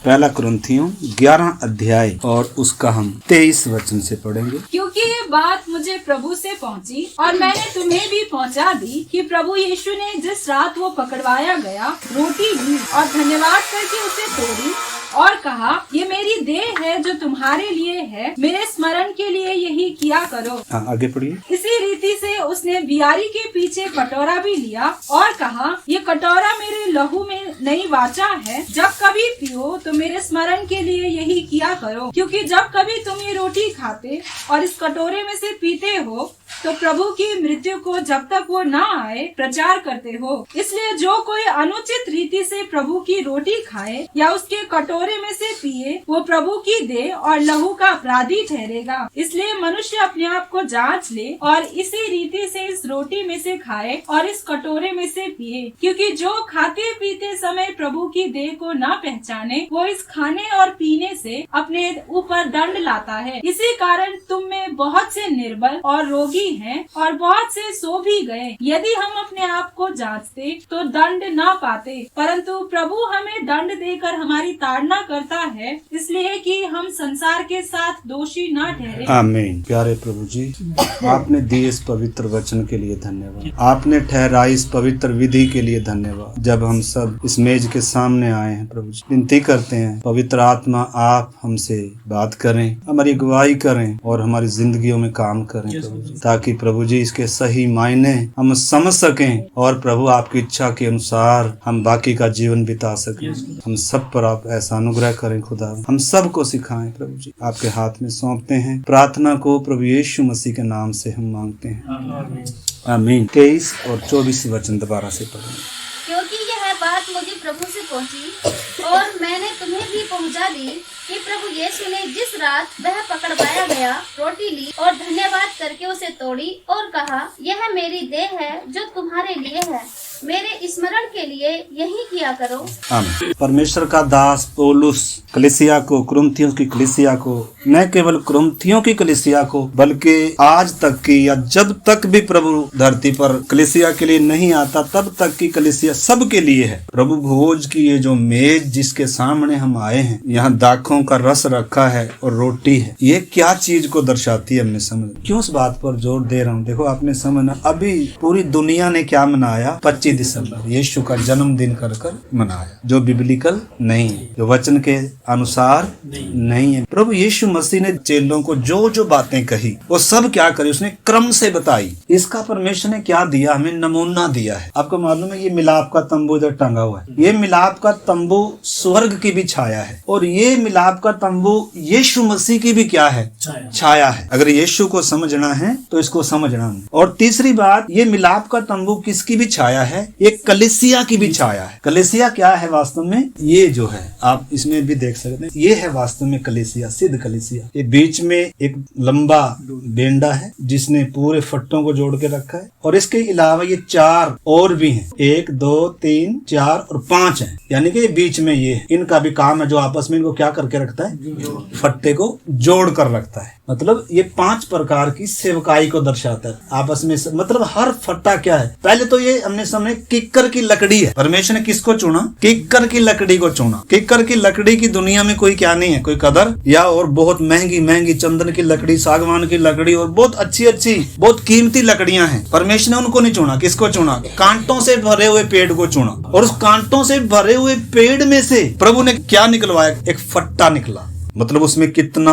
पहला कुरिन्थियों 11 अध्याय और उसका हम 23 वचन से पढ़ेंगे। क्योंकि ये बात मुझे प्रभु से पहुंची और मैंने तुम्हें भी पहुंचा दी कि प्रभु यीशु ने जिस रात वो पकड़वाया गया रोटी ली और धन्यवाद करके उसे तोड़ी और कहा, ये मेरी देह है जो तुम्हारे लिए है, मेरे स्मरण के लिए यही किया करो। आगे पढ़िए। इसी रीति से उसने बियारी के पीछे कटोरा भी लिया और कहा, ये कटोरा मेरे लहू में नई वाचा है, जब कभी पियो तो मेरे स्मरण के लिए यही किया करो। क्योंकि जब कभी तुम ये रोटी खाते और इस कटोरे में से पीते हो तो प्रभु की मृत्यु को जब तक वो न आए प्रचार करते हो। इसलिए जो कोई अनुचित रीति से प्रभु की रोटी खाए या उसके कटोरे में से पिए, वो प्रभु की देह और लहू का अपराधी ठहरेगा। इसलिए मनुष्य अपने आप को जांच ले और इसी रीति से इस रोटी में से खाए और इस कटोरे में से पिए। क्योंकि जो खाते पीते समय प्रभु की देह को न पहचाने, वो इस खाने और पीने से अपने ऊपर दंड लाता है। इसी कारण तुम में बहुत से निर्बल और रोगी हैं और बहुत से सो भी गए। यदि हम अपने आप को जांचते तो दंड न पाते, परंतु प्रभु हमें दंड देकर हमारी ताड़ना करता है, इसलिए कि हम संसार के साथ दोषी न ठहरे। आमीन। प्यारे प्रभु जी, आपने दिए इस पवित्र वचन के लिए धन्यवाद। आपने ठहराई इस पवित्र विधि के लिए धन्यवाद। जब हम सब इस मेज के सामने आए हैं प्रभु जी, विनती करते हैं पवित्र आत्मा आप हमसे बात करें, हमारी अगुवाई करें और हमारी जिंदगियों में काम करें प्रभु जी, ताकि प्रभु जी इसके सही मायने हम समझ सकें और प्रभु आपकी इच्छा के अनुसार हम बाकी का जीवन बिता सकें। हम सब पर आप ऐसा अनुग्रह करें खुदा, हम सब को सिखाएं प्रभु जी। आपके हाथ में सौंपते हैं। प्रार्थना को प्रभु यीशु मसीह के नाम से हम मांगते हैं, आमीन। 23 और 24 वचन दोबारा से पढ़ें। क्योंकि यह बात मुझे प्रभु से पहुंची और मैंने तुम्हें भी पहुंचा दी कि प्रभु यीशु ने जिस रात वह पकड़वाया गया रोटी ली और धन्यवाद करके उसे तोड़ी और कहा, यह मेरी देह है जो तुम्हारे लिए है, मेरे स्मरण के लिए यही किया करो। आमीन। परमेश्वर का दास पौलुस कलीसिया को, कुरिन्थियों की कलीसिया को, न केवल कुरिन्थियों की कलीसिया को बल्कि आज तक की या जब तक भी प्रभु धरती पर कलीसिया के लिए नहीं आता तब तक की कलीसिया सब के लिए है। प्रभु भोज की ये जो मेज जिसके सामने हम आए हैं, यहाँ दाखों का रस रखा है और रोटी है, ये क्या चीज को दर्शाती है हमने समझ। क्यों इस बात पर जोर दे रहा हूँ, देखो आपने समझना, अभी पूरी दुनिया ने क्या मनाया, 25 दिसंबर यीशु का जन्मदिन कर मनाया, जो बिब्लिकल नहीं है, जो वचन के अनुसार नहीं है। प्रभु यीशु मसीह ने चेलों को जो जो बातें कही वो सब क्या करी, उसने क्रम से बताई। इसका परमेश्वर ने क्या दिया, हमें नमूना दिया है। आपको मालूम है ये मिलाप का तंबू इधर टंगा हुआ है, ये मिलाप का तंबू स्वर्ग की भी छाया है और ये मिलाप का तंबू यीशु मसीह की भी क्या है, छाया है। अगर यीशु को समझना है तो इसको समझना है। और तीसरी बात, ये मिलाप का तंबू किसकी भी छाया है, ये कलीसिया की भी छाया है। कलीसिया क्या है वास्तव में, ये जो है आप इसमें भी देख सकते हैं, ये है वास्तव में कलीसिया, सिद्ध कलीसिया। ये बीच में एक लंबा बेंडा है जिसने पूरे फट्टों को जोड़ के रखा है और इसके अलावा ये 4 और भी हैं, 1 2 3 4 और 5 हैं, यानी कि बीच में ये इनका भी काम है जो आपस में इनको क्या करके रखता है, फट्टे को जोड़ कर रखता है। मतलब ये 5 प्रकार की सेवकाई को दर्शाता है आपस में। मतलब हर फट्टा क्या है, पहले तो ये हमने सामने किक्कर की लकड़ी है। परमेश्वर ने किसको चुना, किक्कर की लकड़ी को चुना। किक्कर की लकड़ी की दुनिया में कोई क्या नहीं है, कोई कदर या और बहुत महंगी महंगी चंदन की लकड़ी, सागवान की लकड़ी और बहुत अच्छी अच्छी बहुत कीमती लकड़ियां हैं। परमेश्वर ने उनको नहीं चुना, किसको चुना, कांटों से भरे हुए पेड़ को चुना। और उस कांटों से भरे हुए पेड़ में से प्रभु ने क्या निकलवाया, एक फट्टा निकला। मतलब उसमें कितना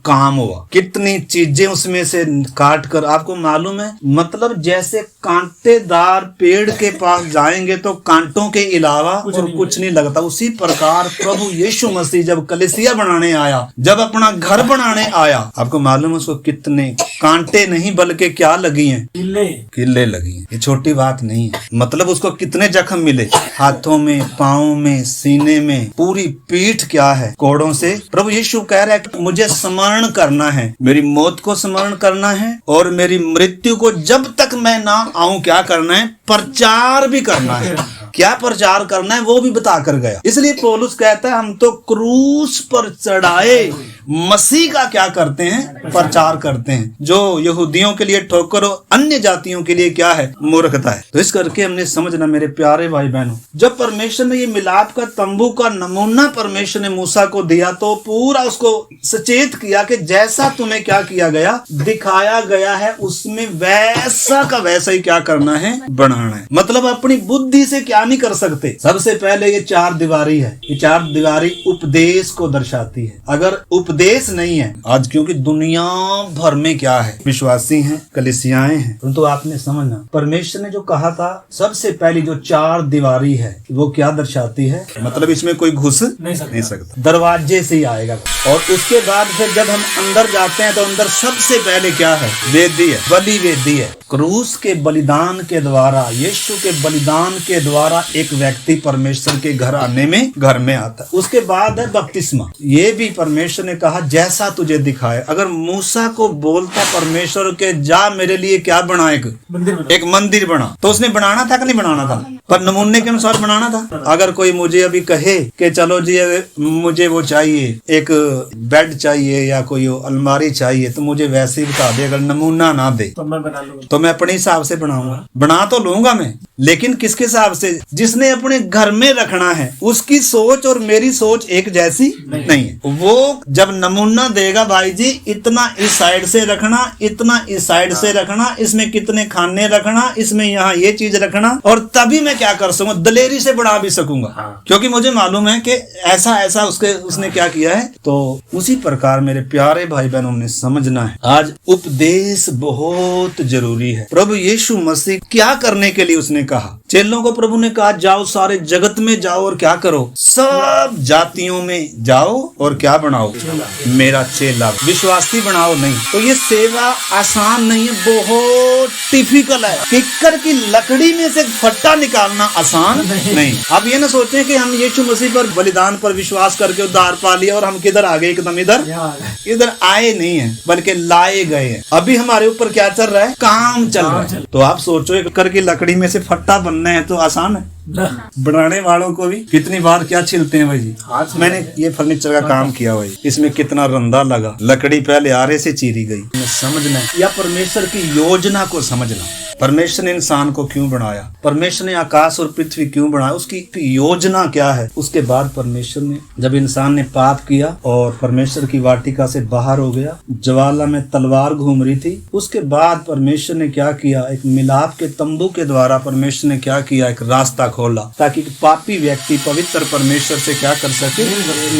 काम हुआ, कितनी चीजें उसमें से काट कर, आपको मालूम है, मतलब जैसे कांटेदार पेड़ के पास जाएंगे तो कांटों के अलावा और कुछ नहीं लगता, उसी प्रकार प्रभु यीशु मसीह जब कलीसिया बनाने आया, जब अपना घर बनाने आया, आपको मालूम है उसको कितने कांटे नहीं बल्कि क्या लगी हैं, किल्ले लगी हैं। ये छोटी बात नहीं है। मतलब उसको कितने जख्म मिले, हाथों में, पाँव में, सीने में, पूरी पीठ क्या है, कोड़ों से। प्रभु यीशु कह रहा है कि मुझे स्मरण करना है, मेरी मौत को स्मरण करना है और मेरी मृत्यु को जब तक मैं ना आऊं क्या करना है, प्रचार भी करना है। क्या प्रचार करना है वो भी बता कर गया। इसलिए पौलुस कहता है हम तो क्रूस पर चढ़ाए मसीह का क्या करते हैं, प्रचार करते हैं, जो यहूदियों के लिए ठोकर और अन्य जातियों के लिए क्या है, मूर्खता है। तो इस करके हमने समझना मेरे प्यारे भाई बहनों, जब परमेश्वर ने ये मिलाप का तंबू का नमूना परमेश्वर ने मूसा को दिया तो पूरा उसको सचेत किया कि जैसा तुम्हें क्या किया गया, दिखाया गया है, उसमें वैसा का वैसा ही क्या करना है, बनाना है। मतलब अपनी बुद्धि से क्या नहीं कर सकते। सबसे पहले ये चार दीवारी है, ये चार दीवारी उपदेश को दर्शाती है। अगर उपदेश नहीं है आज, क्योंकि दुनिया भर में क्या है, विश्वासी हैं, कलीसियाएं हैं, तो आपने समझना परमेश्वर ने जो कहा था सबसे पहली जो चार दीवारी है वो क्या दर्शाती है, मतलब इसमें कोई घुस नहीं सकता, दरवाजे से ही आएगा। और उसके बाद फिर जब हम अंदर जाते हैं तो अंदर सबसे पहले क्या है, वेदी है, बलि वेदी है। क्रूस के बलिदान के द्वारा, यीशु के बलिदान के द्वारा एक व्यक्ति परमेश्वर के घर आने में घर में आता है। उसके बाद है बपतिस्मा। ये भी परमेश्वर ने कहा जैसा तुझे दिखाए। अगर मूसा को बोलता परमेश्वर के जा मेरे लिए क्या बना, एक मंदिर बना, तो उसने बनाना था कि नहीं बनाना था, पर नमूने के अनुसार बनाना था। अगर कोई मुझे अभी कहे कि चलो जी मुझे वो चाहिए, एक बेड चाहिए या कोई अलमारी चाहिए, तो मुझे वैसे ही बता दे, अगर नमूना ना दे तो मैं बना लूंगा, तो मैं अपने हिसाब से बनाऊंगा। बना तो लूंगा मैं, लेकिन किसके हिसाब से, जिसने अपने घर में रखना है उसकी सोच और मेरी सोच एक जैसी नहीं है। वो जब नमूना देगा, भाई जी इतना इस साइड से रखना, इतना इस साइड से रखना, इसमें कितने खाने रखना, इसमें यहाँ ये चीज रखना, और तभी मैं क्या कर सकूंगा, दलेरी से बना भी सकूंगा, क्योंकि मुझे मालूम है कि ऐसा ऐसा उसने क्या किया है। तो उसी प्रकार मेरे प्यारे भाई बहनों ने समझना है, आज उपदेश बहुत जरूरी है। प्रभु यीशु मसीह क्या करने के लिए उसने कहा, चेलों को प्रभु ने कहा जाओ सारे जगत में जाओ और क्या करो, सब जातियों में जाओ और क्या बनाओ, मेरा चेला, विश्वासी बनाओ। नहीं तो ये सेवा आसान नहीं है, बहुत डिफिकल्ट है। किक्कर की लकड़ी में से फट्टा निकालना आसान नहीं। अब ये ना सोचें कि हम यीशु मसीह पर बलिदान पर विश्वास करके उद्धार पा लिया और हम किधर आ गए, एकदम इधर आए नहीं है, बल्कि लाए गए हैं। अभी हमारे ऊपर क्या चल रहा है, काम चल रहा है। तो आप सोचो किक्कर की लकड़ी में से फट्टा बनना है तो आसान है, बनाने वालों को भी कितनी बार क्या छिलते हैं भाई जी। मैंने ये फर्नीचर का काम किया भाई, इसमें कितना रंधा लगा, लकड़ी पहले आरे से चीरी गई। समझना या परमेश्वर की योजना को समझना, परमेश्वर ने इंसान को क्यों बनाया, परमेश्वर ने आकाश और पृथ्वी क्यों बनाया, उसकी योजना क्या है। उसके बाद परमेश्वर ने, जब इंसान ने पाप किया और परमेश्वर की वाटिका से बाहर हो गया, ज्वाला में तलवार घूम रही थी, उसके बाद परमेश्वर ने क्या किया, एक मिलाप के तंबू के द्वारा परमेश्वर ने क्या किया, एक रास्ता खोला ताकि पापी व्यक्ति पवित्र परमेश्वर से क्या कर सके,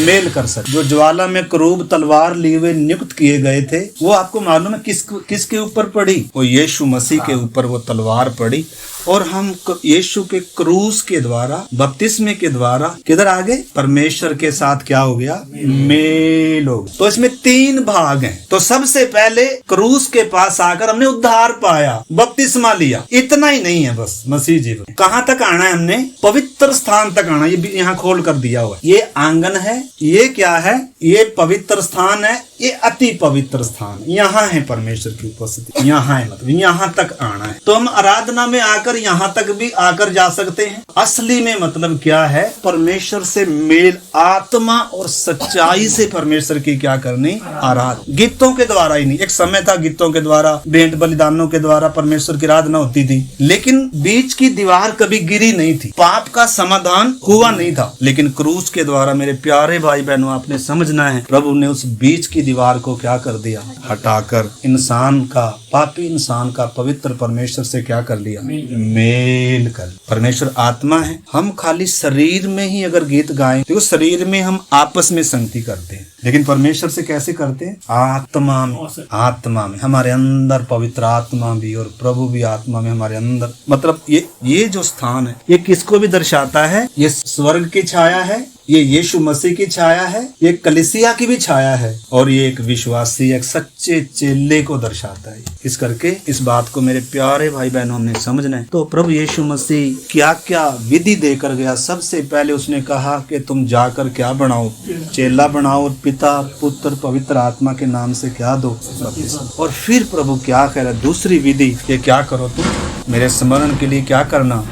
मेल कर सके। जो ज्वाला में क्रूब तलवार लिए हुए नियुक्त किए गए थे, वो आपको मालूम है किसके ऊपर पड़ी, वो यीशु मसीह के ऊपर वो तलवार पड़ी। और हम यीशु के क्रूस के द्वारा, बपतिस्मे के द्वारा किधर आ गए, परमेश्वर के साथ क्या हो गया, मेल हो गया। तो इसमें 3 भाग हैं। तो सबसे पहले क्रूस के पास आकर हमने उद्धार पाया, बपतिस्मा लिया। इतना ही नहीं है बस मसीह जी, कहाँ तक आना है, हमने पवित्र स्थान तक आना। ये यहाँ खोल कर दिया हुआ, ये आंगन है, ये क्या है, ये पवित्र स्थान है, ये अति पवित्र स्थान, यहाँ है परमेश्वर की उपस्थिति, यहाँ है, मतलब यहाँ तक आना है। तो हम आराधना में आकर यहाँ तक भी आकर जा सकते हैं। असली में मतलब क्या है, परमेश्वर से मेल, आत्मा और सच्चाई से परमेश्वर की क्या करनी, आराधना। गीतों के द्वारा ही नहीं, एक समय था गीतों के द्वारा, भेंट बलिदानों के द्वारा परमेश्वर की आराधना होती थी, लेकिन बीच की दीवार कभी गिरी नहीं थी, पाप का समाधान हुआ नहीं था। लेकिन क्रूस के द्वारा मेरे प्यारे भाई बहनों आपने समझना है, प्रभु ने उस बीच की दीवार को क्या कर दिया, हटाकर इंसान का, पापी इंसान का पवित्र परमेश्वर से क्या कर लिया, मेल कर। परमेश्वर आत्मा है, हम खाली शरीर में ही अगर गीत गाएं, देखो शरीर में हम आपस में संगति करते हैं, लेकिन परमेश्वर से कैसे करते हैं, आत्मा में। आत्मा में हमारे अंदर पवित्र आत्मा भी और प्रभु भी आत्मा में हमारे अंदर। मतलब ये जो स्थान है, ये किसको भी दर्शाता है, ये स्वर्ग की छाया है ये यीशु मसीह की छाया है, ये कलीसिया की भी छाया है और ये एक विश्वासी, एक सच्चे चेले को दर्शाता है। इस करके इस बात को मेरे प्यारे भाई बहनों हमने समझना है। तो प्रभु यीशु मसीह क्या क्या विधि देकर गया। सबसे पहले उसने कहा कि तुम जाकर क्या बनाओ, चेला बनाओ, पिता पुत्र पवित्र आत्मा के नाम से क्या दो बपतिस्मा। और फिर प्रभु क्या कह रहा है, दूसरी विधि कि क्या करो तुम मेरे स्मरण के लिए क्या करना।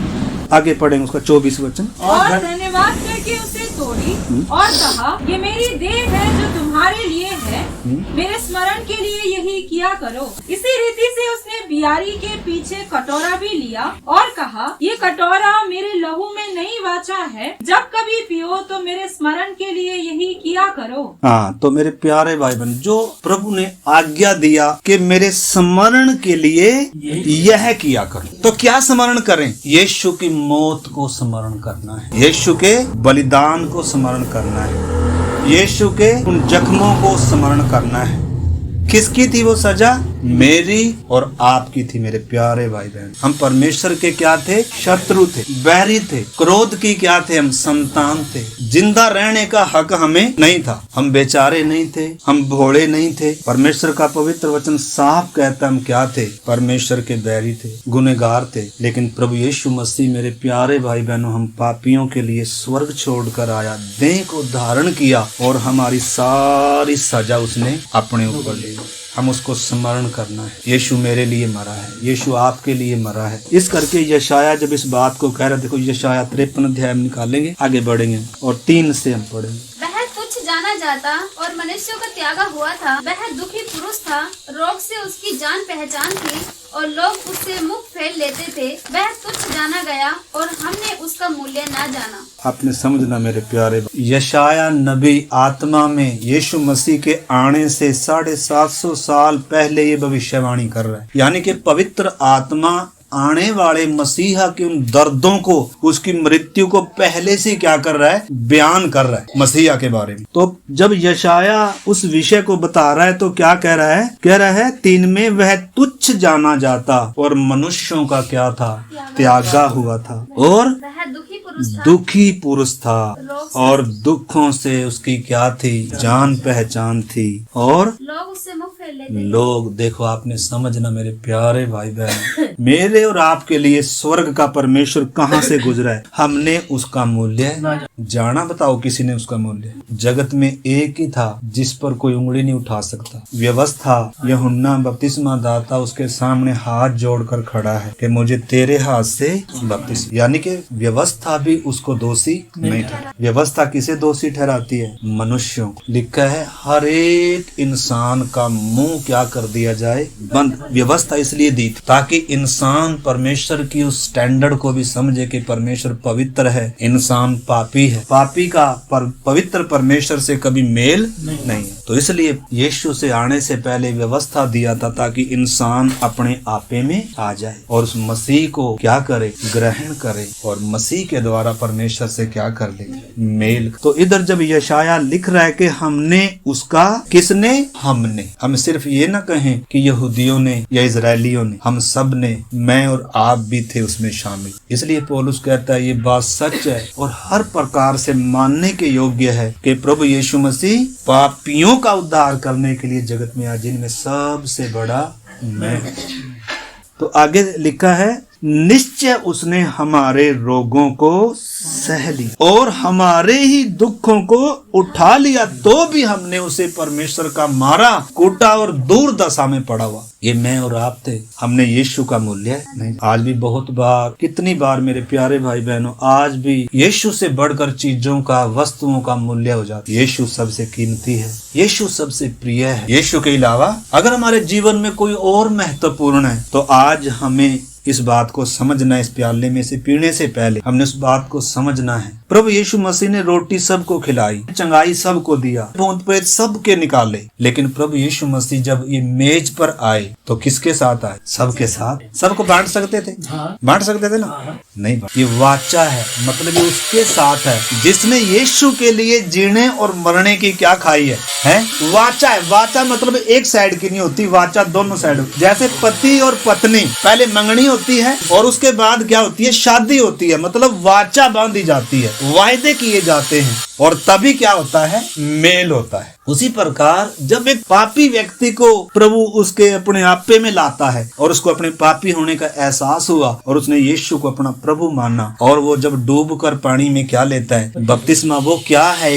आगे पढ़ेंगे उसका 24 वचन। और धन्यवाद करके उसे तोड़ी और कहा, ये मेरी देह है जो तुम्हारे लिए है, मेरे स्मरण के लिए यही किया करो। इसी रीति से उसने बियारी के पीछे कटोरा भी लिया और कहा, ये कटोरा मेरे लहू में नई वाचा है, जब कभी पियो तो मेरे स्मरण के लिए यही किया करो। हाँ, तो मेरे प्यारे भाई बहन, जो प्रभु ने आज्ञा दिया कि मेरे स्मरण के लिए यह किया करो, तो क्या स्मरण करें? यीशु की मौत को स्मरण करना है, यीशु के बलिदान को स्मरण करना है, यीशु के उन जख्मों को स्मरण करना है। किसकी थी वो सजा? मेरी और आपकी थी मेरे प्यारे भाई बहन। हम परमेश्वर के क्या थे? शत्रु थे, बैरी थे। क्रोध की क्या थे? हम संतान थे। जिंदा रहने का हक हमें नहीं था। हम बेचारे नहीं थे, हम भोले नहीं थे। परमेश्वर का पवित्र वचन साफ कहता हम क्या थे? परमेश्वर के बैरी थे, गुनहगार थे। लेकिन प्रभु यीशु मसीह मेरे प्यारे भाई बहनों, हम पापियों के लिए स्वर्ग छोड़कर आया, देह को धारण किया और हमारी सारी सजा उसने अपने ऊपर ली। हम उसको स्मरण करना है। यीशु मेरे लिए मरा है, यीशु आपके लिए मरा है। इस करके यशाया जब इस बात को कह रहा, देखो यशाया 53 अध्याय में निकालेंगे, आगे बढ़ेंगे और 3 से हम पढ़ेंगे। वह तुच्छ जाना जाता और मनुष्यों का त्यागा हुआ था। वह दुखी पुरुष था, रोग से उसकी जान पहचान थी और लोग उससे मुख फेर लेते थे। वह तुच्छ जाना गया और हमने उसका मूल्य न जाना। आपने समझना मेरे प्यारे, यशाया नबी आत्मा में यीशु मसीह के आने से 750 साल पहले ये भविष्यवाणी कर रहा है। यानी कि पवित्र आत्मा आने वाले मसीहा के उन दर्दों को, उसकी मृत्यु को पहले से क्या कर रहा है? बयान कर रहा है मसीहा के बारे में। तो जब यशाया उस विषय को बता रहा है तो क्या कह रहा है? कह रहा है 3 में, वह तुच्छ जाना जाता और मनुष्यों का क्या था? त्यागा हुआ था और वह दुखी पुरुष था और दुखों से उसकी क्या थी? जान पहचान थी और लोग उससे मुख फेर लेते थे। लोग, देखो आपने समझना मेरे प्यारे भाई बहन, मेरे और आपके लिए स्वर्ग का परमेश्वर कहाँ से गुजरा है? हमने उसका मूल्य जाना। बताओ किसी ने उसका मूल्य? जगत में एक ही था जिस पर कोई उंगली नहीं उठा सकता। व्यवस्था, यूहन्ना बपतिस्मा दाता उसके सामने हाथ जोड़कर खड़ा है कि मुझे तेरे हाथ से बपतिस्मा। यानी कि व्यवस्था भी उसको दोषी नहीं ठहरा। व्यवस्था किसे दोषी ठहराती है? मनुष्यों। लिखा है हर एक इंसान का मुंह क्या कर दिया जाए? बंद। व्यवस्था इसलिए दी थी ताकि इंसान परमेश्वर की उस स्टैंडर्ड को भी समझे कि परमेश्वर पवित्र है, इंसान पापी है। पापी का पवित्र परमेश्वर से कभी मेल नहीं है। तो इसलिए यीशु से आने से पहले व्यवस्था दिया था ताकि इंसान अपने आपे में आ जाए और उस मसीह को क्या करे? ग्रहण करे और मसीह के द्वारा परमेश्वर से क्या कर ले? मेल। तो इधर जब यशाया लिख रहा है कि हमने उसका, किसने? हमने। हम सिर्फ ये ना कहें कि यहूदियों ने या इजरायलियों ने, हम सब ने, मैं और आप भी थे उसमें शामिल। इसलिए पौलुस कहता है ये बात सच है और हर प्रकार से मानने के योग्य है कि प्रभु यीशु मसीह पापियों का उद्धार करने के लिए जगत में आया, जिनमें सबसे बड़ा मैं। तो आगे लिखा है, निश्चय उसने हमारे रोगों को सह ली और हमारे ही दुखों को उठा लिया, तो भी हमने उसे परमेश्वर का मारा, कूटा और दूर दशा में पड़ा हुआ। ये मैं और आप थे। हमने यीशु का मूल्य नहीं। आज भी बहुत बार, कितनी बार मेरे प्यारे भाई बहनों, आज भी यीशु से बढ़कर चीजों का, वस्तुओं का मूल्य हो जाता है। यीशु सबसे कीमती है, यीशु सबसे प्रिय है। यीशु के अलावा अगर हमारे जीवन में कोई और महत्वपूर्ण है तो आज हमें इस बात को समझना है। इस प्याले में से पीने से पहले हमने उस बात को समझना है। प्रभु यीशु मसीह ने रोटी सबको खिलाई, चंगाई सबको दिया, भूत प्रेत सबके निकाले। लेकिन प्रभु यीशु मसीह जब ये मेज पर आए तो किसके साथ आए? सबके साथ। सबको बांट सकते थे? बांट सकते थे ना? नहीं बांट। ये वाचा है, मतलब ये उसके साथ है जिसने यीशु के लिए जीने और मरने की क्या खाई है? वाचा है। वाचा मतलब एक साइड की नहीं होती, वाचा दोनों साइड। जैसे पति और पत्नी, पहले मंगनी होती है और उसके बाद क्या होती है? शादी होती है। मतलब वाचा बांधी जाती है, वायदे किए जाते हैं। और तभी क्या होता है, मेल होता है। उसी प्रकार जब एक पापी व्यक्ति को प्रभु उसके अपने आपे में लाता है और उसको अपने पापी होने का एहसास हुआ और उसने यीशु को अपना प्रभु माना, और वो जब डूब कर पानी में क्या लेता है, बपतिस्मा। वो क्या है,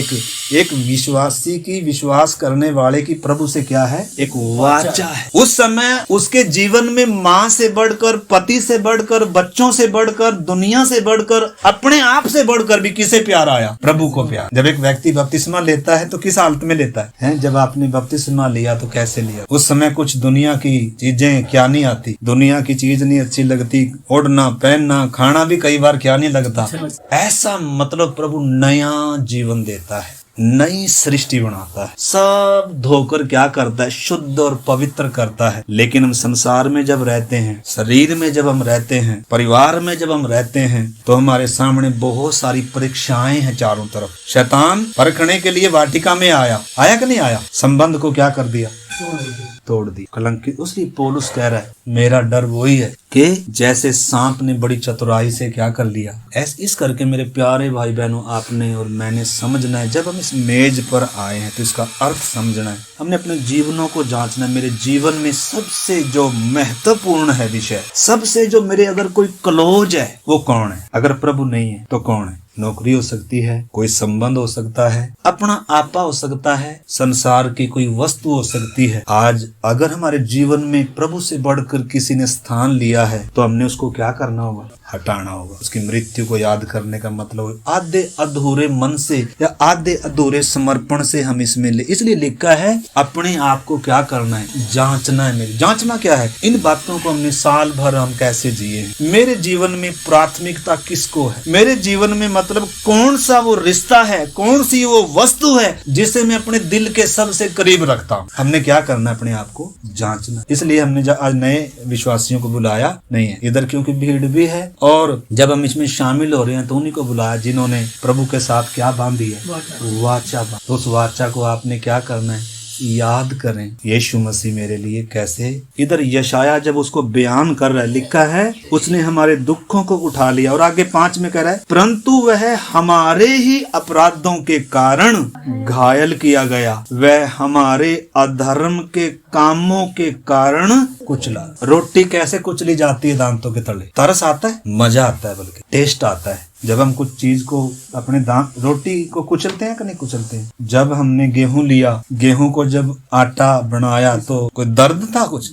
एक विश्वासी की, विश्वास करने वाले की प्रभु से क्या है, एक वाचा है। उस समय उसके जीवन में माँ से बढ़कर, पति से बढ़कर, बच्चों से बढ़कर, दुनिया से बढ़कर, अपने आप से बढ़कर भी किसे प्यार आया, प्रभु को प्यार। जब एक व्यक्ति बपतिस्मा लेता है तो किस हालत में लेता है? जब आपने बपतिस्मा लिया तो कैसे लिया? उस समय कुछ दुनिया की चीजें क्या नहीं आती, दुनिया की चीज नहीं अच्छी लगती, ओढ़ना पहनना खाना भी कई बार क्या नहीं लगता। ऐसा मतलब प्रभु नया जीवन देता है, नई सृष्टि बनाता है, सब धोकर क्या करता है, शुद्ध और पवित्र करता है। लेकिन हम संसार में जब रहते हैं, शरीर में जब हम रहते हैं, परिवार में जब हम रहते हैं, तो हमारे सामने बहुत सारी परीक्षाएं हैं चारों तरफ। शैतान परखने के लिए वाटिका में आया कि नहीं आया? संबंध को क्या कर दिया, तोड़ दी, कलंकित। उसलिए पौलुस कह रहा है मेरा डर वही है कि जैसे सांप ने बड़ी चतुराई से क्या कर लिया। इस करके मेरे प्यारे भाई बहनों, आपने और मैंने समझना है, जब हम इस मेज पर आए हैं तो इसका अर्थ समझना है। हमने अपने जीवनों को जांचना है। मेरे जीवन में सबसे जो महत्वपूर्ण है विषय, सबसे जो मेरे अगर कोई क्लोज है वो कौन है? अगर प्रभु नहीं है तो कौन है? नौकरी हो सकती है, कोई संबंध हो सकता है, अपना आपा हो सकता है, संसार की कोई वस्तु हो सकती है। आज अगर हमारे जीवन में प्रभु से बढ़कर किसी ने स्थान लिया है तो हमने उसको क्या करना होगा, हटाना होगा। उसकी मृत्यु को याद करने का मतलब आधे अधूरे मन से या आधे अधूरे समर्पण से हम इसमें इसलिए लिखा है अपने आप को क्या करना है, जांचना है। मेरी जांचना क्या है? इन बातों को हमने साल भर हम कैसे जिए, मेरे जीवन में प्राथमिकता किसको है, मेरे जीवन में मतलब कौन सा वो रिश्ता है, कौन सी वो वस्तु है जिसे मैं अपने दिल के सबसे करीब रखता हूँ। हमने क्या करना है, अपने आप को जांचना। इसलिए हमने आज नए विश्वासियों को बुलाया नहीं है इधर, क्योंकि भीड़ भी है, और जब हम इसमें शामिल हो रहे हैं तो उन्हीं को बुलाया जिन्होंने प्रभु के साथ क्या बांधी है, वाचा। तो उस वाचा को आपने क्या करना है, याद करें। यीशु मसीह मेरे लिए कैसे, इधर यशाया जब उसको बयान कर रहा है, लिखा है उसने हमारे दुखों को उठा लिया, और आगे 5 में कह रहा है परंतु वह हमारे ही अपराधों के कारण घायल किया गया, वह हमारे अधर्म के कामों के कारण कुचला। रोटी कैसे कुचली जाती है दांतों के तले? तरस आता है, मजा आता है, बल्कि टेस्ट आता है जब हम कुछ चीज को अपने दांत, रोटी को कुचलते हैं कि नहीं कुचलते हैं? जब हमने गेहूं लिया, गेहूं को जब आटा बनाया तो कोई दर्द था कुछ?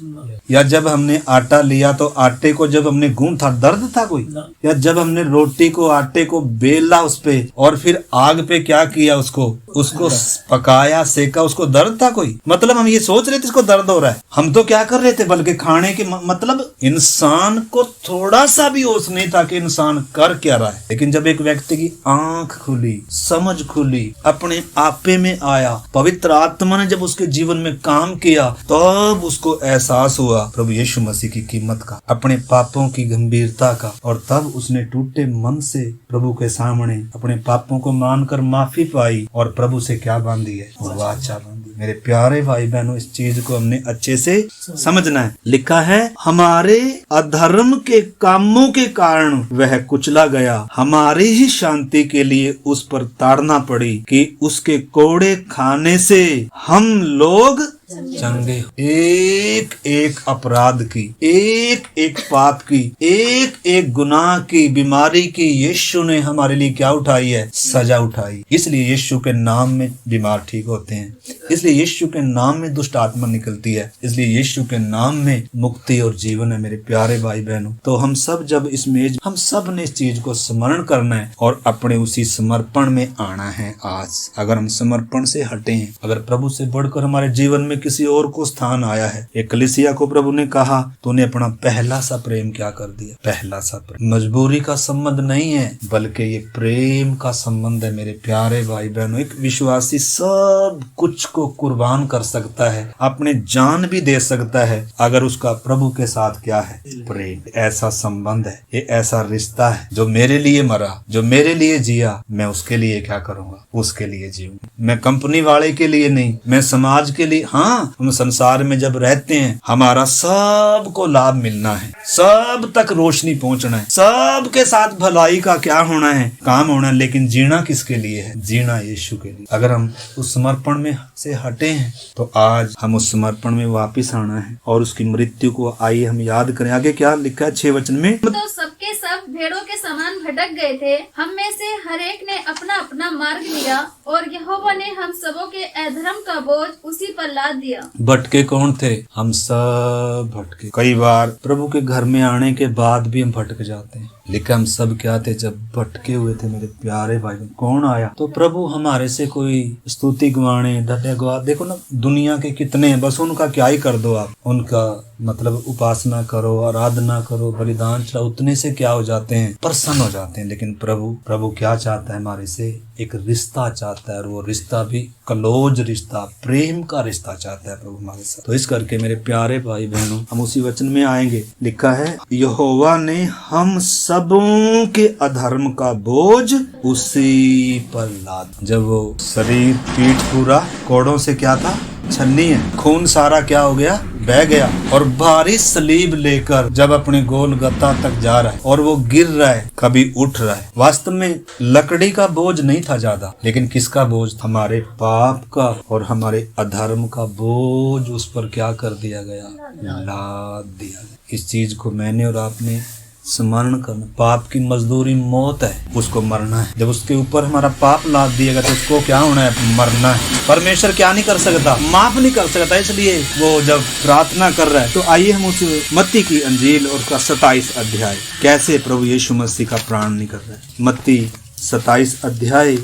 या जब हमने आटा लिया तो आटे को जब हमने गूंथा दर्द था कोई? या जब हमने रोटी को, आटे को बेला उस पे और फिर आग पे क्या किया, उसको पकाया, सेका, उसको दर्द था कोई? मतलब हम ये सोच रहे थे इसको दर्द हो रहा है, हम तो क्या कर रहे थे, बल्कि खाने के मतलब इंसान को थोड़ा सा भी होश नहीं था कि इंसान कर क्या रहा है। लेकिन जब एक व्यक्ति की आंख खुली, समझ खुली, अपने आपे में आया, पवित्र आत्मा ने जब उसके जीवन में काम किया, तब उसको एहसास हुआ प्रभु यीशु मसीह की कीमत का, अपने पापों की गंभीरता का, और तब उसने टूटे मन से प्रभु के सामने अपने पापों को मानकर माफी पाई और प्रभु से क्या बांधी है, वाचा बांधी। मेरे प्यारे भाई बहनों, इस चीज को हमने अच्छे से समझना है। लिखा है हमारे अधर्म के कामों के कारण वह कुचला गया, हमारी ही शांति के लिए उस पर ताड़ना पड़ी कि उसके कोड़े खाने से हम लोग चंगे। एक एक अपराध की, एक एक पाप की, एक एक गुनाह की, बीमारी की यीशु ने हमारे लिए क्या उठाई है, सजा उठाई। इसलिए यीशु के नाम में बीमार ठीक होते हैं, इसलिए यीशु के नाम में दुष्ट आत्मा निकलती है, इसलिए यीशु के नाम में मुक्ति और जीवन है। मेरे प्यारे भाई बहनों, तो हम सब जब इस मेज, हम सब ने इस चीज को स्मरण करना है और अपने उसी समर्पण में आना है। आज अगर हम समर्पण से हटे हैं, अगर प्रभु से बढ़कर हमारे जीवन में किसी और को स्थान आया है, एक कलीसिया को प्रभु ने कहा तूने अपना पहला सा प्रेम क्या कर दिया, पहला सा प्रेम। मजबूरी का संबंध नहीं है, बल्कि ये प्रेम का संबंध है। मेरे प्यारे भाई बहनों, एक विश्वासी सब कुछ को कुर्बान कर सकता है, अपने जान भी दे सकता है, अगर उसका प्रभु के साथ क्या है, प्रेम। ऐसा संबंध है, ये ऐसा रिश्ता है। जो मेरे लिए मरा, जो मेरे लिए जिया, मैं उसके लिए क्या करूंगा, उसके लिए जीऊंगा। मैं कंपनी वाले के लिए नहीं, मैं समाज के लिए। हाँ, हम संसार में जब रहते हैं, हमारा सबको लाभ मिलना है, सब तक रोशनी पहुंचना है, सबके साथ भलाई का क्या होना है, काम होना है। लेकिन जीना किसके लिए है, जीना यीशु के लिए। अगर हम उस समर्पण में से हटे हैं तो आज हम उस समर्पण में वापिस आना है और उसकी मृत्यु को आइए हम याद करें। आगे क्या लिखा है 6 वचन में, तो सबके सब भेड़ों के समान भटक गए थे, हम में से हर एक ने अपना अपना मार्ग लिया और यहोवा ने हम सबों के अधर्म का बोझ उसी पर लाद दिया। भटके कौन थे, हम सब भटके। कई बार प्रभु के घर में आने के बाद भी हम भटक जाते हैं, लेकिन हम सब क्या थे, जब भटके हुए थे मेरे प्यारे भाई। कौन आया तो प्रभु हमारे से कोई स्तुति गवाने, डटे गवा। देखो ना, दुनिया के कितने हैं, बस उनका क्या ही कर दो आप, उनका मतलब उपासना करो, आराधना करो, बलिदान चढ़ाओ, उतने से क्या हो जाते हैं, प्रसन्न हो जाते हैं। लेकिन प्रभु क्या चाहता है हमारे से, एक रिश्ता चाहता है, और वो रिश्ता भी क्लोज रिश्ता, प्रेम का रिश्ता चाहता है प्रभु हमारे साथ। तो इस करके मेरे प्यारे भाई बहनों, हम उसी वचन में आएंगे। लिखा है, यहोवा ने हम सबों के अधर्म का बोझ उसी पर लाद। जब वो शरीर, पीठ पूरा कोड़ों से क्या था, छन्नी है, खून सारा क्या हो गया, बह गया, और भारी सलीब लेकर जब अपने गोलगत्ता तक जा रहा है और वो गिर रहा है, कभी उठ रहा है। वास्तव में लकड़ी का बोझ नहीं था ज्यादा, लेकिन किसका बोझ, हमारे पाप का और हमारे अधर्म का बोझ उस पर क्या कर दिया गया, लाद दिया गया। इस चीज को मैंने और आपने स्मरण करना। पाप की मजदूरी मौत है, उसको मरना है। जब उसके ऊपर हमारा पाप लाद दिएगा तो उसको क्या होना है, मरना है। परमेश्वर क्या नहीं कर सकता, माफ नहीं कर सकता, इसलिए वो जब प्रार्थना कर रहा है। तो आइए हम उस मत्ती की अंजील और उसका 27 अध्याय, कैसे प्रभु यीशु मसीह का प्राण निकल रहा है। मत्ती 27 अध्याय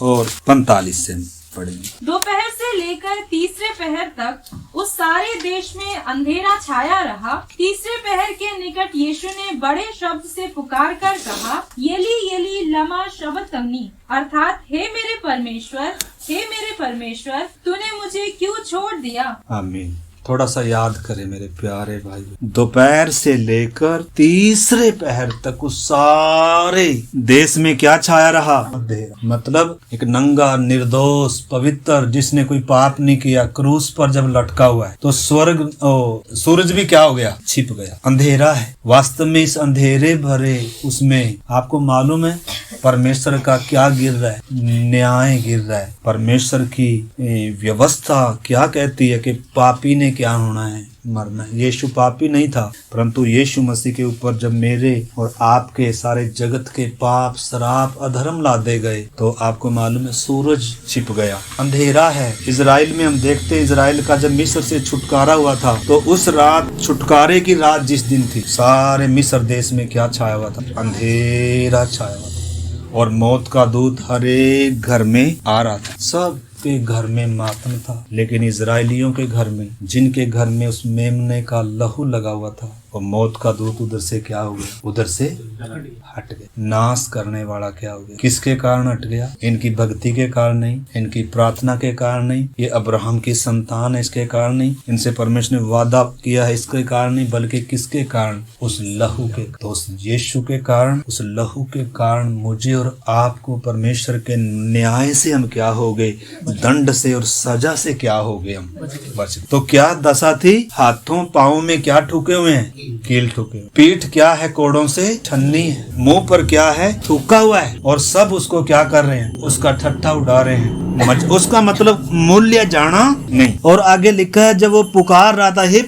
और 45 से पढ़ेंगे। दोपहर से लेकर तीसरे पहर तक उस सारे देश में अंधेरा छाया रहा। तीसरे पहर के निकट यीशु ने बड़े शब्द से पुकार कर कहा, येली येली लमा शबक्तनी, अर्थात हे मेरे परमेश्वर, तूने मुझे क्यों छोड़ दिया। आमीन। थोड़ा सा याद करें मेरे प्यारे भाई, दोपहर से लेकर तीसरे पहर तक उस सारे देश में क्या छाया रहा, अंधेरा। मतलब एक नंगा, निर्दोष, पवित्र, जिसने कोई पाप नहीं किया, क्रूस पर जब लटका हुआ है, तो सूरज भी क्या हो गया, छिप गया। अंधेरा है। वास्तव में इस अंधेरे भरे उसमें आपको मालूम है परमेश्वर का क्या गिर रहा है, न्याय गिर रहा है। परमेश्वर की व्यवस्था क्या कहती है कि पापी ने क्या होना है, मरना है। यीशु पापी नहीं था, परंतु यीशु मसीह के ऊपर जब मेरे और आपके सारे जगत के पाप, श्राप, अधर्म लादे गए, तो आपको मालूम है सूरज छिप गया, अंधेरा है। इजराइल में हम देखते हैं, इजराइल का जब मिस्र से छुटकारा हुआ था, तो उस रात, छुटकारे की रात जिस दिन थी, सारे मिस्र देश में क्या छाया हुआ था, अंधेरा छाया हुआ था। और मौत का दूत हर एक घर में आ रहा था। सब के घर में मातम था, लेकिन इजराइलियों के घर में, जिनके घर में उस मेमने का लहू लगा हुआ था, और मौत का दूत उधर से क्या हो गया, उधर से हट गया। नाश करने वाला क्या हो गया। किसके कारण हट गया, इनकी भक्ति के कारण नहीं, इनकी प्रार्थना के कारण नहीं, ये अब्राहम की संतान है इसके कारण नहीं, इनसे परमेश्वर ने वादा किया है इसके कारण नहीं, बल्कि किसके कारण, उस लहू के, तो उस यीशु के कारण, उस लहू के कारण मुझे और आपको परमेश्वर के न्याय से हम क्या हो गए, दंड से और सजा से क्या हो गए, हम बच। तो क्या दशा थी, हाथों पाँव में क्या ठुके हुए हैं, कील ठुके, पीठ क्या है, कोड़ों से छन्नी है, मुंह पर क्या है, थूका हुआ है, और सब उसको क्या कर रहे हैं, उसका ठट्ठा उड़ा रहे हैं। उसका मतलब मूल्य जाना नहीं। और आगे लिखा है, जब वो पुकार रहा था, हे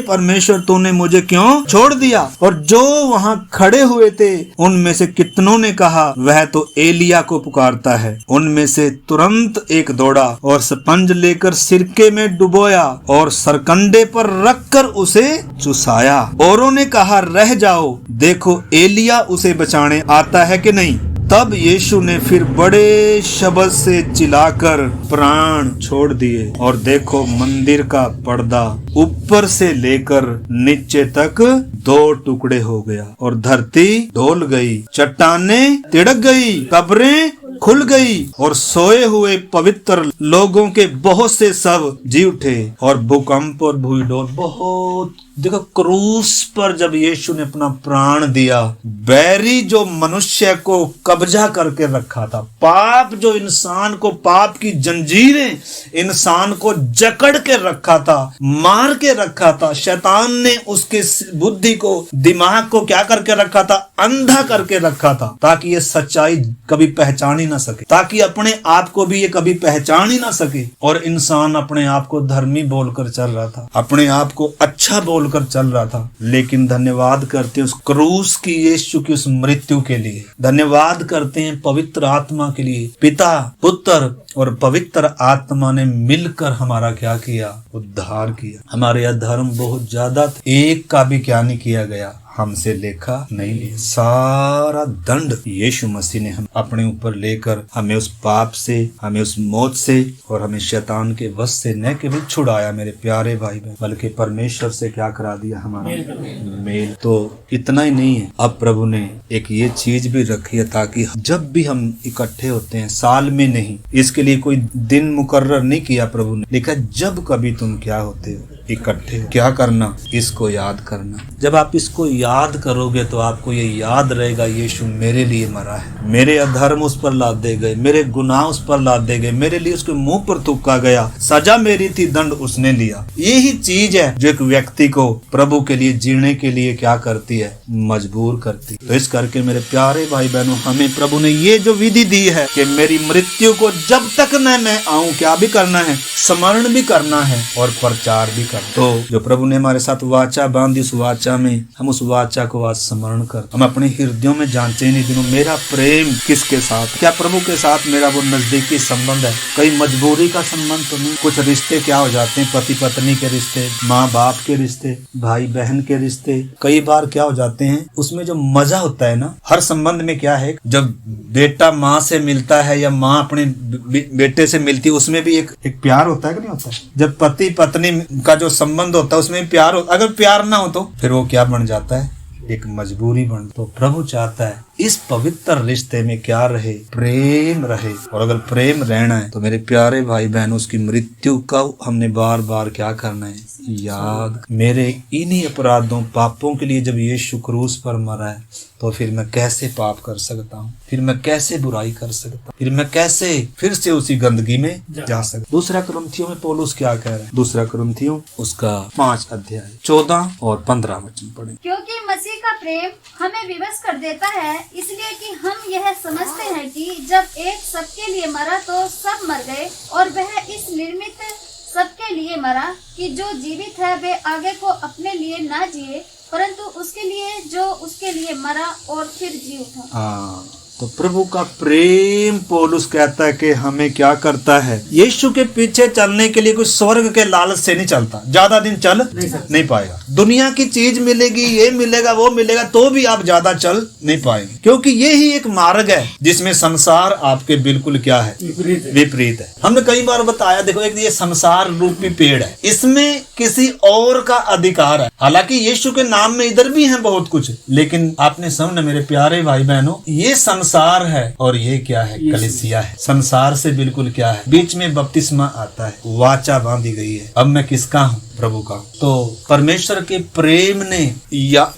परमेश्वर तूने मुझे क्यों छोड़ दिया। और जो वहाँ खड़े हुए थे उनमें से कितनों ने कहा, वह तो एलिया को पुकारता है। उनमें से तुरंत एक दौड़ा और स्पंज लेकर सिरके में डुबोया और सरकंडे पर रखकर उसे चुसाया। औरों ने कहा, रह जाओ, देखो एलिया उसे बचाने आता है कि नहीं। तब यीशु ने फिर बड़े शब्द से चिल्लाकर प्राण छोड़ दिए, और देखो मंदिर का पर्दा ऊपर से लेकर नीचे तक 2 टुकड़े हो गया, और धरती डोल गई, चट्टानें तिड़क गई, कब्रें खुल गई और सोए हुए पवित्र लोगों के बहुत से सब जी उठे और भूकंप और भूडोल बहुत। देखो, क्रूस पर जब यीशु ने अपना प्राण दिया, बैरी जो मनुष्य को कब्जा करके रखा था, पाप जो इंसान को, पाप की जंजीरें इंसान को जकड़ के रखा था, मार के रखा था, शैतान ने उसके बुद्धि को, दिमाग को क्या करके रखा था? अंधा करके रखा था, ताकि ये सच्चाई कभी पहचान ही ना सके, ताकि अपने आप को भी ये कभी पहचान ही ना सके। और इंसान अपने आप को धर्मी बोलकर चल रहा था, अपने आप को अच्छा बोलकर चल रहा था। लेकिन धन्यवाद करते हैं उस क्रूस की, यीशु की उस मृत्यु के लिए। धन्यवाद करते हैं पवित्र आत्मा के लिए। पिता, पुत्र और पवित्र आत्मा ने मिलकर हमारा क्या किया? उद्धार किया। हमारे अधर्म बहुत ज्यादा थे, एक का भी क्या नहीं किया गया, हमसे लेखा नहीं लिया। सारा दंड यीशु मसीह ने हम अपने ऊपर लेकर हमें उस पाप से, हमें उस मौत से और हमें शैतान के वश से न केवल छुड़ाया मेरे प्यारे भाई बहन, बल्कि परमेश्वर से क्या करा दिया? हमारा मेल। तो इतना ही नहीं है, अब प्रभु ने एक ये चीज भी रखी है, ताकि जब भी हम इकट्ठे होते हैं, साल में नहीं, इसके लिए कोई दिन मुकर्रर नहीं किया प्रभु ने, लेकिन जब कभी तुम क्या होते हो, इकट्ठे हो, क्या करना? इसको याद करना। जब आप इसको याद करोगे तो आपको ये याद रहेगा, यीशु मेरे लिए मरा है, मेरे अधर्म उस पर लादे गए, मेरे गुनाह उस पर लादे गए, मेरे लिए उसके मुंह पर थूका गया, सजा मेरी थी, दंड उसने लिया। यही चीज है जो एक व्यक्ति को प्रभु के लिए जीने के लिए क्या करती है? मजबूर करती। तो इस करके मेरे प्यारे भाई बहनों, हमें प्रभु ने ये जो विधि दी है कि मेरी मृत्यु को जब तक न मैं आऊं, क्या भी करना है? स्मरण भी करना है और प्रचार भी करना। तो जो प्रभु ने हमारे साथ वाचा बांधी, उस वाचा में हम उस वाचा को आज स्मरण कर, हम अपने हृदयों में जांचे इन दिनों, मेरा प्रेम किसके साथ? क्या प्रभु के साथ मेरा वो नजदीकी संबंध है? कहीं मजबूरी का संबंध तो नहीं? कुछ रिश्ते क्या हो जाते हैं, पति पत्नी के रिश्ते, माँ बाप के रिश्ते, भाई बहन के रिश्ते, कई बार क्या हो जाते हैं, उसमें जो मजा होता है ना, हर संबंध में क्या है, जब बेटा माँ से मिलता है या माँ अपने बेटे से मिलती है, उसमें भी एक प्यार होता है कि नहीं होता है? जब पति पत्नी का जो संबंध होता है उसमें प्यार हो, अगर प्यार ना हो तो फिर वो क्या बन जाता है? एक मजबूरी बन। तो प्रभु चाहता है इस पवित्र रिश्ते में क्या रहे? प्रेम रहे। और अगर प्रेम रहना है तो मेरे प्यारे भाई बहनों, उसकी मृत्यु का हमने बार बार क्या करना है? याद। मेरे इन्हीं अपराधों, पापों के लिए जब यीशु क्रूस पर मरा है, तो फिर मैं कैसे पाप कर सकता हूँ? फिर मैं कैसे बुराई कर सकता हूँ? फिर मैं कैसे फिर से उसी गंदगी में जा सकता? दूसरा कुरिन्थियों में पौलुस क्या कह रहा है? दूसरा कुरिन्थियों उसका 5 अध्याय 14 और 15 वचन पढ़े। क्योंकि मसीह का प्रेम हमें विवश कर देता है, इसलिए कि हम यह समझते हैं कि जब एक सबके लिए मरा तो सब मर गए, और वह इस निर्मित सबके लिए मरा कि जो जीवित है वे आगे को अपने लिए ना जिए, परंतु उसके लिए जो उसके लिए मरा और फिर जी उठा। तो प्रभु का प्रेम, पौलुस कहता है कि हमें क्या करता है? यीशु के पीछे चलने के लिए कोई स्वर्ग के लालच से नहीं चलता, ज्यादा दिन चल नहीं पाएगा। दुनिया की चीज मिलेगी, ये मिलेगा, वो मिलेगा, तो भी आप ज्यादा चल नहीं पाएंगे, क्योंकि ये ही एक मार्ग है जिसमें संसार आपके बिल्कुल क्या है? विपरीत है। हमने कई बार बताया, देखो, एक ये संसार रूपी पेड़ है, इसमें किसी और का अधिकार है। हालांकि यीशु के नाम में इधर भी है बहुत कुछ, लेकिन आपने समझना मेरे प्यारे भाई बहनों, ये संसार है और ये क्या है? कलीसिया है। संसार से बिल्कुल क्या है? बीच में बपतिस्मा आता है, वाचा बांधी गई है। अब मैं किसका हूँ? प्रभु का। तो परमेश्वर के प्रेम ने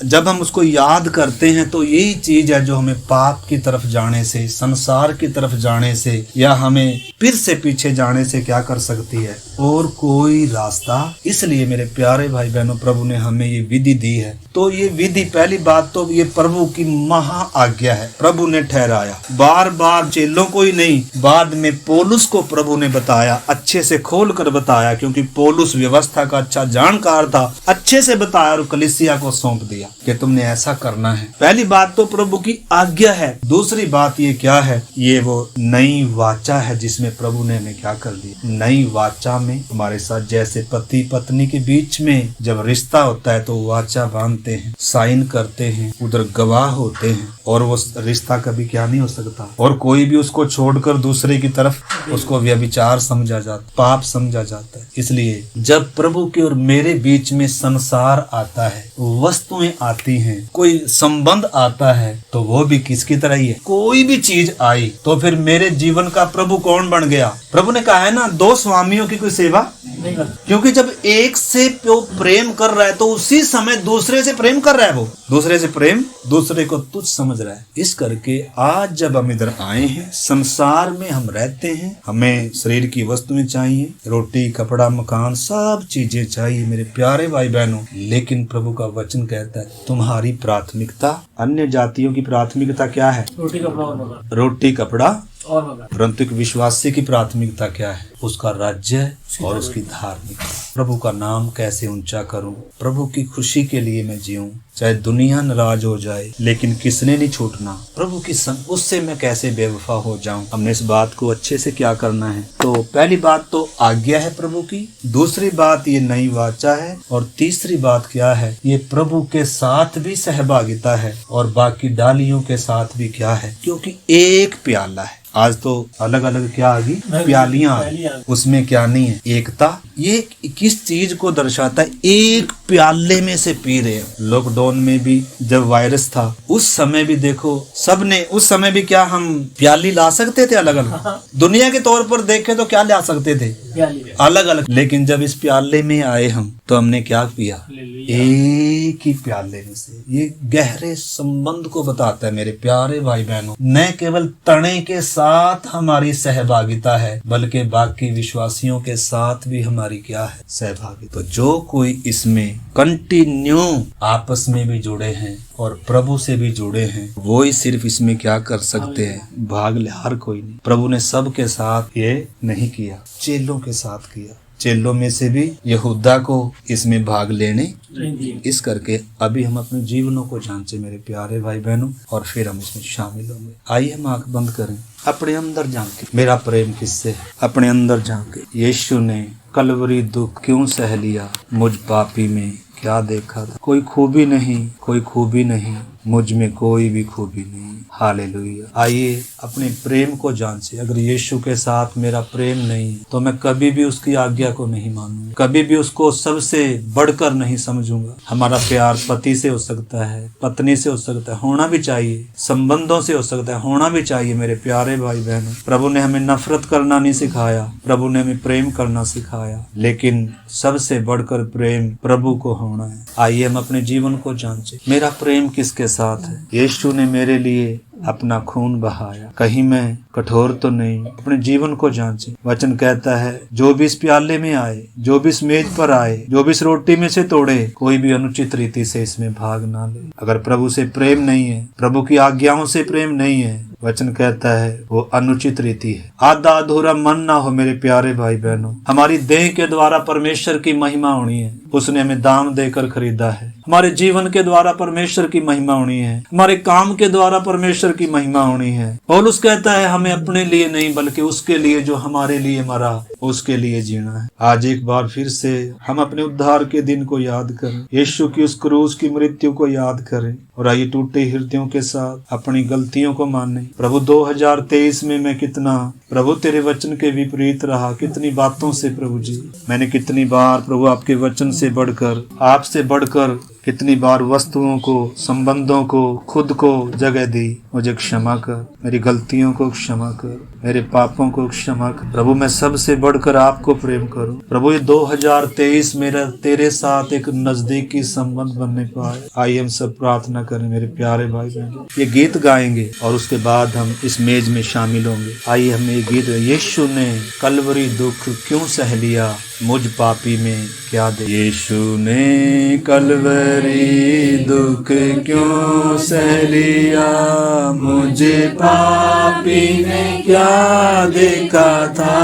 जब हम उसको याद करते हैं तो यही चीज है जो हमें पाप की तरफ जाने से, संसार की तरफ जाने से, या हमें फिर से पीछे जाने से क्या कर सकती है? और कोई रास्ता। इसलिए मेरे प्यारे भाई बहनों, प्रभु ने हमें ये विधि दी है। तो ये विधि, पहली बात तो ये प्रभु की महा आज्ञा है, प्रभु ने ठहराया। बार बार चेलों को ही नहीं, बाद में पौलुस को प्रभु ने बताया, अच्छे से खोल कर बताया, क्योंकि पौलुस व्यवस्था का अच्छा जानकार था, अच्छे से बताया और कलीसिया को सौंप दिया कि तुमने ऐसा करना है। पहली बात तो प्रभु की आज्ञा है। दूसरी बात ये क्या है? ये वो नई वाचा है जिसमें प्रभु ने हमें क्या कर दिया? नई वाचा में हमारे साथ, जैसे पति पत्नी के बीच में जब रिश्ता होता है तो वाचा बांधते हैं, साइन करते हैं, उधर गवाह होते हैं, और वो रिश्ता कभी क्या नहीं हो सकता, और कोई भी उसको छोड़कर दूसरे की तरफ उसको व्यभिचार समझा जाता, पाप समझा जाता है। इसलिए जब प्रभु की आपके और मेरे बीच में संसार आता है, वस्तुएं आती हैं, कोई संबंध आता है, तो वो भी किसकी तरह ही है। कोई भी चीज आई तो फिर मेरे जीवन का प्रभु कौन बन गया। प्रभु ने कहा है ना, दो स्वामियों की कोई सेवा नहीं कर, क्योंकि जब एक से वो प्रेम कर रहा है तो उसी समय दूसरे से प्रेम कर रहा है, वो दूसरे से प्रेम, दूसरे को तुच्छ समझ रहा है। इस करके आज जब हम इधर आए हैं, संसार में हम रहते हैं, हमें शरीर की वस्तुएं चाहिए, रोटी, कपड़ा, मकान, सब चीजें चाहिए मेरे प्यारे भाई बहनों। लेकिन प्रभु का वचन कहता है तुम्हारी प्राथमिकता, अन्य जातियों की प्राथमिकता क्या है? रोटी, कपड़ा और परंतु एक विश्वासी की प्राथमिकता क्या है? उसका राज्य और उसकी धार्मिकता। प्रभु का नाम कैसे ऊंचा करूं, प्रभु की खुशी के लिए मैं जीऊं, चाहे दुनिया नाराज हो जाए लेकिन किसने नहीं छूटना प्रभु की संग, उससे मैं कैसे बेवफा हो जाऊं। हमने इस बात को अच्छे से क्या करना है, तो पहली बात तो आज्ञा है प्रभु की, दूसरी बात ये नई वाचा है, और तीसरी बात क्या है, ये प्रभु के साथ भी सहभागिता है और बाकी डालियों के साथ भी क्या है, क्योंकि एक प्याला है। आज तो अलग अलग क्या आ गई, प्यालियां, उसमें क्या नहीं है, एकता। ये किस चीज को दर्शाता है? एक प्याले में से पी रहे हैं। लॉकडाउन में भी जब वायरस था उस समय भी देखो सबने, उस समय भी क्या हम प्याली ला सकते थे अलग अलग, दुनिया के तौर पर देखें तो क्या ला सकते थे अलग अलग, लेकिन जब इस प्याले में आए हम तो हमने क्या पिया, एक ही प्याले में से। ये गहरे संबंध को बताता है मेरे प्यारे भाई बहनों। न केवल तने के साथ हमारी सहभागिता है बल्कि बाकी विश्वासियों के साथ भी हमारी क्या है, सहभागिता। तो जो कोई इसमें कंटिन्यू आपस में भी जुड़े हैं और प्रभु से भी जुड़े हैं, वो ही सिर्फ इसमें क्या कर सकते हैं, भाग ले। हर कोई नहीं। प्रभु ने सब के साथ ये नहीं किया, चेलों के साथ किया। चेलों में से भी यहूदा को इसमें भाग लेने इस करके अभी हम अपने जीवनों को जांचे मेरे प्यारे भाई बहनों, और फिर हम इसमें शामिल होंगे। आइए हम आंख बंद करें, अपने अंदर झांके मेरा प्रेम किससे है, अपने अंदर झांके। यीशु ने कलवरी दुख क्यों सह लिया, मुझ पापी में क्या देखा था। कोई खूबी नहीं, कोई खूबी नहीं, मुझ में कोई भी खूबी नहीं। हालेलुया। आइए अपने प्रेम को जांचे। अगर यीशु के साथ मेरा प्रेम नहीं तो मैं कभी भी उसकी आज्ञा को नहीं मानूंगा, कभी भी उसको सबसे बढ़कर नहीं समझूंगा। हमारा प्यार पति से हो सकता है, पत्नी से हो सकता है, होना भी चाहिए, संबंधों से हो सकता है, होना भी चाहिए मेरे प्यारे भाई बहनों। प्रभु ने हमें नफरत करना नहीं सिखाया, प्रभु ने हमें प्रेम करना सिखाया, लेकिन सबसे बढ़कर प्रेम प्रभु को होना है। आइए हम अपने जीवन को जांचे, मेरा प्रेम किसके साथ है। यीशु ने मेरे लिए अपना खून बहाया, कहीं मैं कठोर तो नहीं। अपने जीवन को जांचे। वचन कहता है जो भी इस प्याले में आए, जो भी इस मेज पर आए, जो भी इस रोटी में से तोड़े, कोई भी अनुचित रीति से इसमें भाग ना ले। अगर प्रभु से प्रेम नहीं है, प्रभु की आज्ञाओं से प्रेम नहीं है, वचन कहता है वो अनुचित रीति है। आधा अधूरा मन ना हो मेरे प्यारे भाई बहनों। हमारी देह के द्वारा परमेश्वर की महिमा होनी है, उसने हमें दाम देकर खरीदा है। हमारे जीवन के द्वारा परमेश्वर की महिमा होनी है, हमारे काम के द्वारा परमेश्वर की महिमा होनी है। पौलुस कहता है हमें अपने लिए नहीं बल्कि उसके लिए जो हमारे लिए मरा, उसके लिए जीना है। आज एक बार फिर से हम अपने उद्धार के दिन को याद करें, यीशु की उस क्रूस की मृत्यु को याद करें, और आइए टूटे हृदयों के साथ अपनी गलतियों को माने। प्रभु 2023 में मैं कितना प्रभु तेरे वचन के विपरीत रहा, कितनी बातों से प्रभु जी मैंने कितनी बार प्रभु आपके वचन से बढ़कर, आपसे बढ़कर कितनी बार वस्तुओं को, संबंधों को, खुद को जगह दी। मुझे क्षमा कर, मेरी गलतियों को क्षमा कर, मेरे पापों को क्षमा कर। प्रभु मैं सबसे बढ़कर आपको प्रेम करूं। प्रभु ये 2023 मेरा तेरे साथ एक नजदीकी संबंध बनने पाए। आइए हम सब प्रार्थना करें मेरे प्यारे भाई बहन। ये गीत गाएंगे और उसके बाद हम इस मेज में शामिल होंगे। आइए हम ये गीत, यीशु ने कलवरी दुख क्यों सह लिया, मुझ पापी में क्या दे। यीशु ने कलवरी दुख क्यों सह लिया, मुझे पापी में क्या देखा था।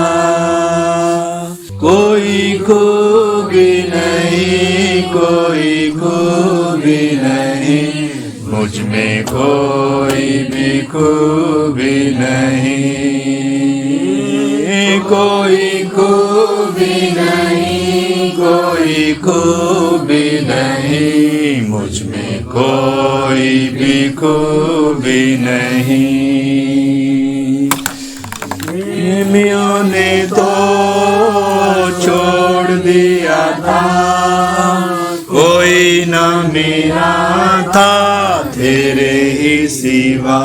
कोई खूबी नहीं, कोई खूबी नहीं, मुझ में कोई भी खूबी नहीं। कोई खूबी नहीं, कोई खूबी नहीं, मुझ में कोई भी खूबी नहीं। प्रेमियों ने तो छोड़ दिया था, मेरा था तेरे ही सिवा।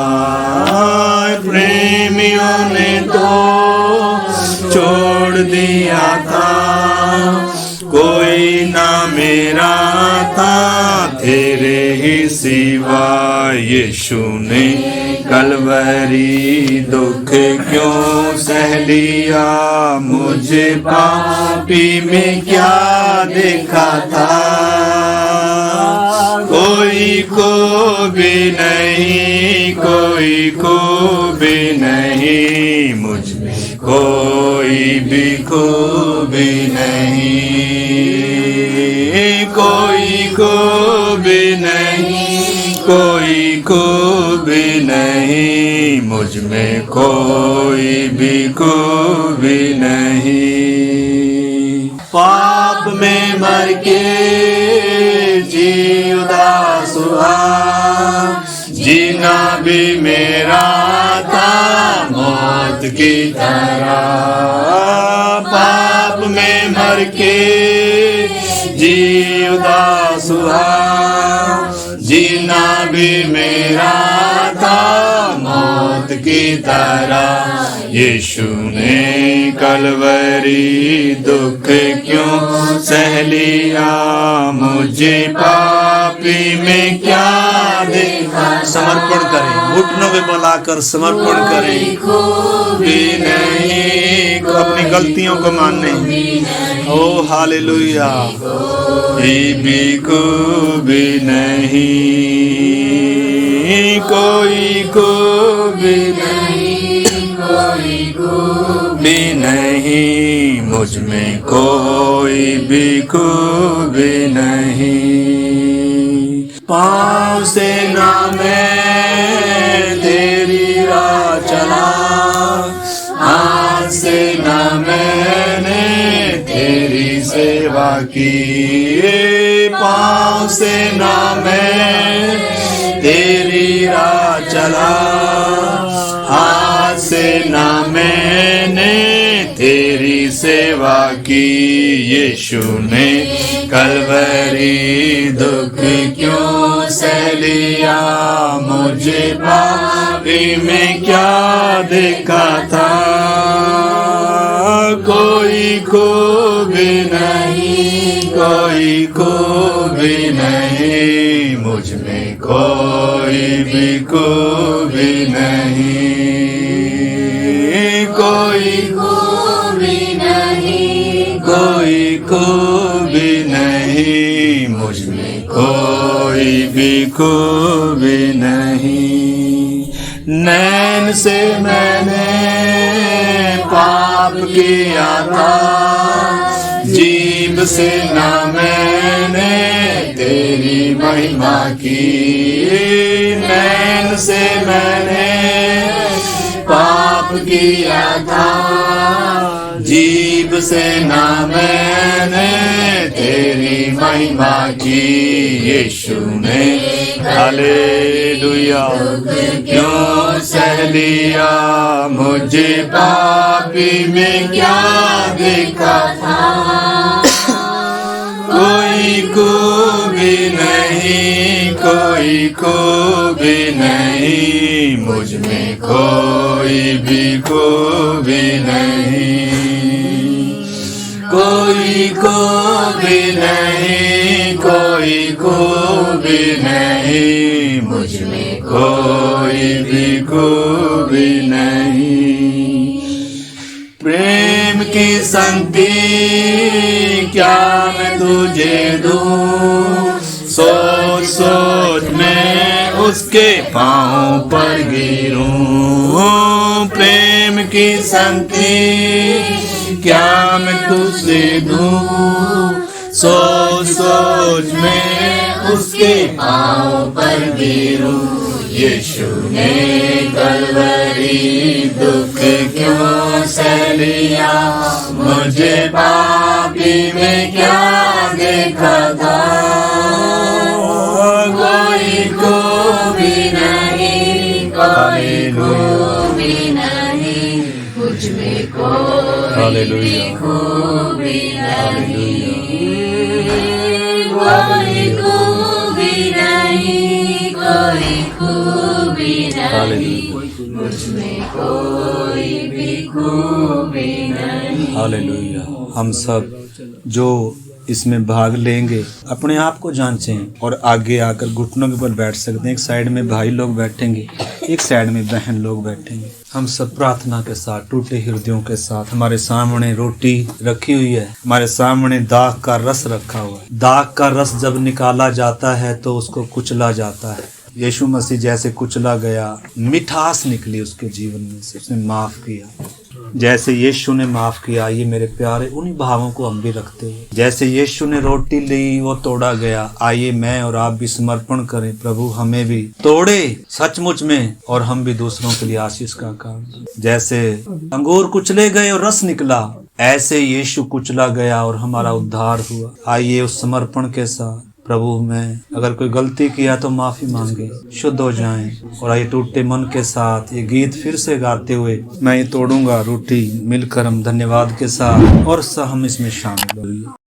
प्रेमियों ने तो छोड़ दिया था, कोई ना मेरा था तेरे ही सिवा। यीशु ने कलवरी दुख क्यों सह लिया, मुझे पापी में क्या देखा था। कोई को भी नहीं, कोई को भी नहीं, मुझ में कोई भी खूबी नहीं। कोई को भी नहीं, कोई को भी नहीं, मुझ में कोई भी खूबी नहीं। पाप में मर के जी उदास हुआ, जीना भी मेरा था मौत की तरह। पाप में मर के जी उदास हुआ, जीना भी मेरा था मौत की तरह। यीशु ने कलवरी दुख क्यों सह लिया, मुझे पापी में क्या देखा। समर्पण करें, घुटनों पे बुलाकर समर्पण करें। भी नहीं अपनी गलतियों को मानने। ओ हालेलुया। भी भी नहीं, कोई को भी नहीं, कोई को भी नहीं, मुझ में कोई भी खूबी नहीं। पाँव से ना मैं तेरी राह चला, हाथ से ना मैंने तेरी सेवा की। पाँव से ना मैं तेरी राह चला, हाथ से ना मैंने तेरी सेवा की। यीशु ने कलवरी दुख क्यों सह लिया, मुझे पापी में क्या देखा था। कोई को भी नहीं, कोई को भी नहीं, मुझ में कोई भी को भी नहीं। कोई को भी नहीं, कोई को भी नहीं, मुझ में कोई भी को भी नहीं। नैन से मैंने पाप किया था, जीभ से ना मैंने तेरी महिमा की। नैन से मैंने पाप किया था, जीभ से ना मैंने तेरी महिमा की। यीशु ने हालेलुया क्यों सह लिया, मुझे पापी में क्या देखा था। कोई को भी नहीं, कोई को भी नहीं, मुझ में कोई भी को भी नहीं। कोई को भी नहीं, कोई को भी नहीं, मुझ में कोई भी को भी नहीं। प्रेम की संगति क्या मैं तुझे दूं, सोच सोच मैं उसके पाँव पर गिरूं। प्रेम की संगति क्या मैं तुझे दूं, सोच सोच मैं उसके पाँव पर गिरूं। यीशु ने कलवरी दुख क्यों सह लिया, मुझे पापी में क्या देखा था। कोई को भी नहीं, कोई को भी नहीं, मुझ में कोई भी नहीं। कोई को भी कोई खूबी नहीं, हालेलुया मुझ में कोई भी खूबी नहीं। हालेलुया। हम सब जो इसमें भाग लेंगे अपने आप को जांचें और आगे आकर घुटनों के बल बैठ सकते हैं। एक साइड में भाई लोग बैठेंगे, एक साइड में बहन लोग बैठेंगे। हम सब प्रार्थना के साथ टूटे हृदयों के साथ, हमारे सामने रोटी रखी हुई है, हमारे सामने दाख का रस रखा हुआ है। दाख का रस जब निकाला जाता है तो उसको कुचला जाता है। यीशु मसीह जैसे कुचला गया, मिठास निकली उसके जीवन में से, उसने माफ किया। जैसे यीशु ने माफ किया, ये मेरे प्यारे उन्हीं भावों को हम भी रखते हैं। जैसे यीशु ने रोटी ली, वो तोड़ा गया, आइए मैं और आप भी समर्पण करें, प्रभु हमें भी तोड़े सचमुच में और हम भी दूसरों के लिए आशीष का काम। जैसे अंगूर कुचले गए और रस निकला, ऐसे यीशु कुचला गया और हमारा उद्धार हुआ। आइए उस समर्पण के साथ, प्रभु मैं अगर कोई गलती किया तो माफी मांगे, शुद्ध हो जाएं। और आइए टूटे मन के साथ ये गीत फिर से गाते हुए मैं ये तोड़ूंगा रोटी मिलकर हम धन्यवाद के साथ और हम इसमें शामिल होंगे।